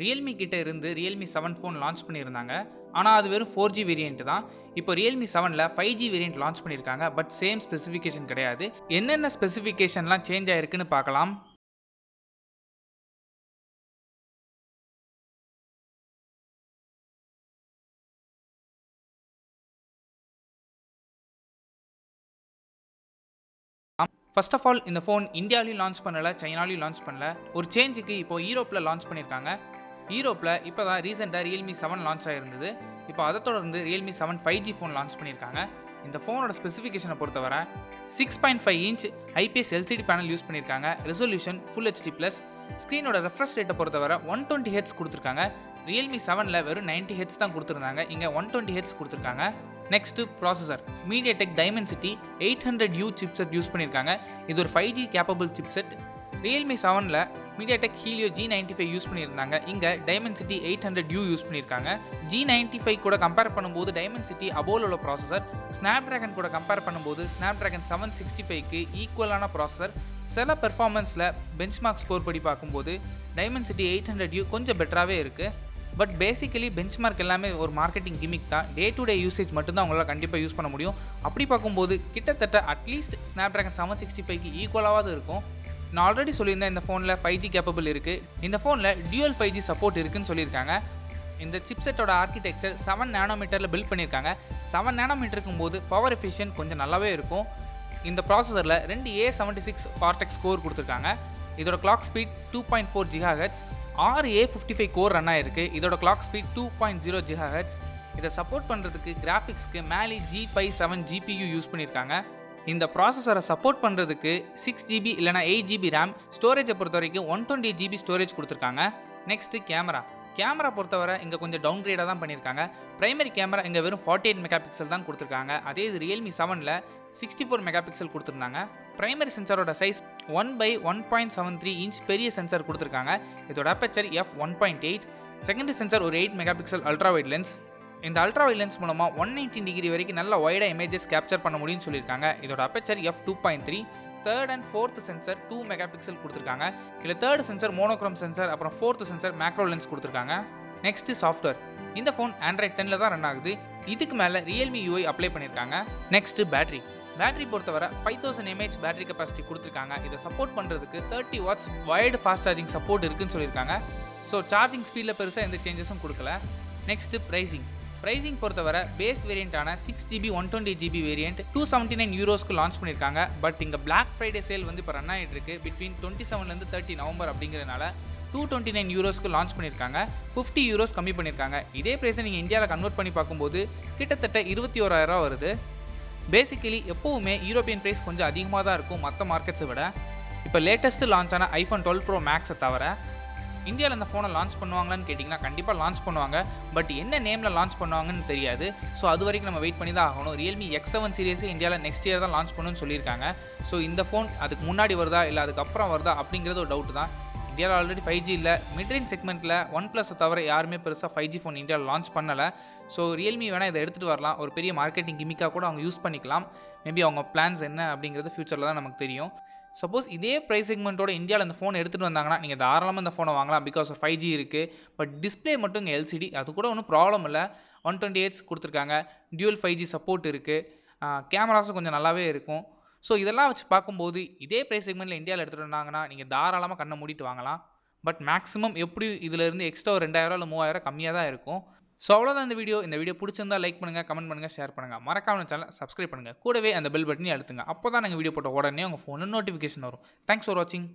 REALME கிட்ட இருந்து REALME 7 phone launch பண்ணியிருந்தாங்க. ஆனா அது வெறும் 4G வேரியன்ட் தான். இப்போ REALME 7ல 5G வேரியன்ட் லான்ச் பண்ணியிருக்காங்க. பட் சேம் ஸ்பெசிஃபிகேஷன் கிடையாது. என்னென்ன ஸ்பெசிஃபிகேஷன்லாம் சேஞ்ச் ஆயிருக்குன்னு பார்க்கலாம். ஃபர்ஸ்ட் ஆஃப் ஆல் இந்த ஃபோன் இந்தியாவிலையும் லான்ச் பண்ணல, சைனாலையும் லான்ச் பண்ணல. ஒரு சேஞ்சுக்கு இப்போ யூரோப்பில் லான்ச் பண்ணியிருக்காங்க. யூரோப்பில் இப்போ தான் ரீசெண்டாக REALME 7 லான்ச் ஆகிருந்தது. இப்போ அதை தொடர்ந்து REALME 7 5G ஃபோன் லான்ச் பண்ணியிருக்காங்க. இந்த ஃபோனோட ஸ்பெசிஃபிகேஷனை பொறுத்தவரை 6.5 inch IPS LCD panel use பண்ணியிருக்காங்க. Resolution Full HD+. ஸ்க்ரீனோட ரெஃப்ரெஷ் ரேட்டை பொறுத்தவரை 120 Hz கொடுத்துருக்காங்க. REALME 7ல வெறும் 90 Hz தான் கொடுத்துருந்தாங்க. இங்கே 120 Hz கொடுத்துருக்காங்க. Next processor MediaTek Dimensity 800U chipset use பண்ணியிருக்காங்க. இது ஒரு 5G capable chipset. REALME 7ல MediaTek Helio G95 use பண்ணியிருந்தாங்க. இங்கே Dimensity 800U யூஸ் பண்ணியிருக்காங்க. G95 கூட கம்பேர் பண்ணும்போது Dimensity அபோல் உள்ள ப்ராசஸர். Snapdragon கூட கம்பேர் பண்ணும்போது Snapdragon 765க்கு ஈக்குவலான ப்ராசஸர். சில பெர்ஃபார்மன்ஸில் பெஞ்ச்மார்க் ஸ்கோர் படி பார்க்கும்போது Dimensity 800U கொஞ்சம் பெட்டராகவே இருக்குது. பட் பேசிக்கலி பெஞ்ச்மார்க் எல்லாமே ஒரு மார்க்கெட்டிங் கிமிக் தான். டே டு டே யூசேஜ் மட்டும்தான் உங்களால் கண்டிப்பாக யூஸ் பண்ண முடியும். அப்படி பார்க்கும்போது கிட்டத்தட்ட அட்லீஸ்ட் Snapdragon 765க்கு ஈக்குவலாவது இருக்கும். நான் ஆல்ரெடி சொல்லியிருந்தேன் இந்த ஃபோனில் 5G கேப்பபிள் இருக்குது. இந்த ஃபோனில் டியூவல் 5G சப்போர்ட் இருக்குன்னு சொல்லியிருக்காங்க. இந்த சிப்செட்டோட ஆர்கிடெக்சர் 7 நானோமீட்டரில் பில்ட் பண்ணியிருக்காங்க. 7 நானோமீட்டருக்கும் போது பவர் எஃபிஷியன்ட் கொஞ்சம் நல்லாவே இருக்கும். இந்த ப்ராசஸரில் 2 A76 Cortex கோர் கொடுத்துருக்காங்க. இதோட clock speed 2.4 GHz. 6 A55 core run ஆயிருக்கு. இதோட கிளாக் ஸ்பீட் 2.0 GHz. இதை சப்போர்ட் பண்ணுறதுக்கு கிராஃபிக்ஸ்க்கு மேலி G57 GPU யூஸ் பண்ணியிருக்காங்க. இந்த ப்ராசஸரை சப்போர்ட் பண்ணுறதுக்கு 6GB இல்லைனா 8GB RAM, ஸ்டோரேஜை பொறுத்த வரைக்கும் 128GB ஸ்டோரேஜ் கொடுத்துருக்காங்க. நெக்ஸ்ட்டு கேமரா பொறுத்தவரை இங்கே கொஞ்சம் டவுன் கிரேடாக தான் பண்ணியிருக்காங்க. பிரைமரி கேமரா இங்கே வெறும் 48 மெகாபிக்சல் தான் கொடுத்துருக்காங்க. அதே இது REALME 7ல் 64 மெகாபிக்சல் கொடுத்துருந்தாங்க. பிரைமரி சென்சாரோட சைஸ் 1/1.73 இன்ச் பெரிய சென்சார் கொடுத்துருக்காங்க. இதோட அப்பேச்சர் f1.8. செகண்டரி சென்சார் ஒரு 8 மெகாபிக்சல் அல்ட்ரா வைட் லென்ஸ். இந்த அல்ட்ரா வைட் லென்ஸ் மூலமாக 190 டிகிரி வரைக்கும் நல்ல வைடாக இமேஜஸ் கேப்சர் பண்ண முடியும்னு சொல்லியிருக்காங்க. இதோட aperture f2.3. Third and fourth sensor 2 megapixel கொடுத்துருக்காங்க. இதில் தேர்ட் சென்சர் மோனோக்ரோம் சென்சர், அப்புறம் ஃபோர்த் சென்சர் மேக்ரோ லென்ஸ் கொடுத்துருக்காங்க. Next software. இந்த ஃபோன் Android 10ல் தான் ரன் ஆகுது. இதுக்கு மேலே REALME UI அப்ளை பண்ணியிருக்காங்க. நெக்ஸ்ட் பேட்டரி பொறுத்தவரை 5000 mAh பேட்டரி கெப்பாசிட்டி கொடுத்துருக்காங்க. இதை சப்போர்ட் பண்ணுறதுக்கு 30 watts wired fast charging support இருக்குன்னு சொல்லியிருக்காங்க. ஸோ சார்ஜிங் ஸ்பீடில் பெருசாக எந்த சேஞ்சஸும் கொடுக்கல. நெக்ஸ்ட்டு ப்ரைஸிங் பொறுத்தவரை பேஸ் வேரியண்ட்டான 6GB 128GB வேரியண்ட் €279 லான்ச் பண்ணியிருக்காங்க. பட் இங்கே Black Friday சேல் வந்து இப்போ ரன் ஆகிட்டு இருக்கு. பிட்வீன் 27லேருந்து 30 நவம்பர் அப்படிங்கிறதுனால €229 லான்ச் பண்ணியிருக்காங்க. €50 கம்மி பண்ணியிருக்காங்க. இதே ப்ரைஸை நீங்கள் இந்தியாவில் கன்வெர்ட் பண்ணி பார்க்கும்போது கிட்டத்தட்ட 21,000 வருது. பேசிக்கலி எப்போவுமே யூரோப்பியன் ப்ரைஸ் கொஞ்சம் அதிகமாக தான் இருக்கும் மற்ற மார்க்கெட்ஸை விட. இப்போ லேட்டஸ்ட்டு லான்ச் ஆன iPhone 12 Pro Maxை தவிர இந்தியாவில் இந்த ஃபோனை லான்ச் பண்ணுவாங்களான்னு கேட்டிங்கன்னா கண்டிப்பாக லான்ச் பண்ணுவாங்க. பட் என்ன நேமில் லான்ச் பண்ணுவாங்கன்னு தெரியாது. ஸோ அது வரைக்கும் நம்ம வெயிட் பண்ணி தான் ஆகணும். REALME X7 சீரிஸே இந்தியாவில் நெக்ஸ்ட் இயர் தான் லான்ச் பண்ணணும்னு சொல்லியிருக்காங்க. ஸோ இந்த ஃபோன் அதுக்கு முன்னாடி வருதா இல்லை அதுக்கப்புறம் வருதா அப்படிங்கிறது ஒரு டவுட் தான். இந்தியாவில் ஆல்ரெடி 5G இல்லை. மிட்ரேஞ்ச் செக்மெண்ட்டில் OnePlus தவிர யாருமே பெருசாக 5G ஃபோன் இந்தியாவில் லான்ச் பண்ணலை. ஸோ REALME வேணால் இதை எடுத்துகிட்டு வரலாம். ஒரு பெரிய மார்க்கெட்டிங் கிமிக்காக கூட அவங்க யூஸ் பண்ணிக்கலாம். மேபி அவங்க பிளான்ஸ் என்ன அப்படிங்கிறது ஃபியூச்சரில் தான் நமக்கு தெரியும். சப்போஸ் இதே ப்ரைஸ் செக்மெண்ட்டோட இந்தியாவில் இந்த ஃபோன் எடுத்துகிட்டு வந்தாங்கன்னா நீங்கள் தாராளமாக இந்த ஃபோனை வாங்கலாம். பிகாஸ் 5G இருக்குது. பட் டிஸ்பிளே மட்டும் இங்கே LCD. அது கூட ஒன்றும் ப்ராப்ளம் இல்லை. 120 Hz கொடுத்துருக்காங்க. டியூவல் 5G சப்போர்ட் இருக்குது. கேமராஸும் கொஞ்சம் நல்லாவே இருக்கும். ஸோ இதெல்லாம் வச்சு பார்க்கும்போது இதே ப்ரைஸ் செக்மெண்ட்டில் இந்தியாவில் எடுத்துகிட்டு வந்தாங்கன்னா நீங்கள் தாராளமாக கண்ணை மூடிட்டு வாங்கலாம். பட் மேக்ஸிமம் எப்படி இதிலேருந்து எக்ஸ்ட்ரா ஒரு 2000 இல்லை 3000 கம்மியாக தான் இருக்கும். ஸோ அவ்வளோதான் இந்த வீடியோ பிடிச்சிருந்தா லைக் பண்ணுங்கள், கமெண்ட் பண்ணுங்கள், ஷேர் பண்ணுங்கள். மறக்காம சேனலை சப்ஸ்கிரைப் பண்ணுங்கள். கூடவே அந்த பெல் பட்டனையும் அழுத்துங்க. அப்போ தான் நாங்கள் வீடியோ போட்ட உடனே உங்கள் ஃபோனில் நோட்டிஃபிகேஷன் வரும். தேங்க்ஸ் ஃபார் வாட்சிங்.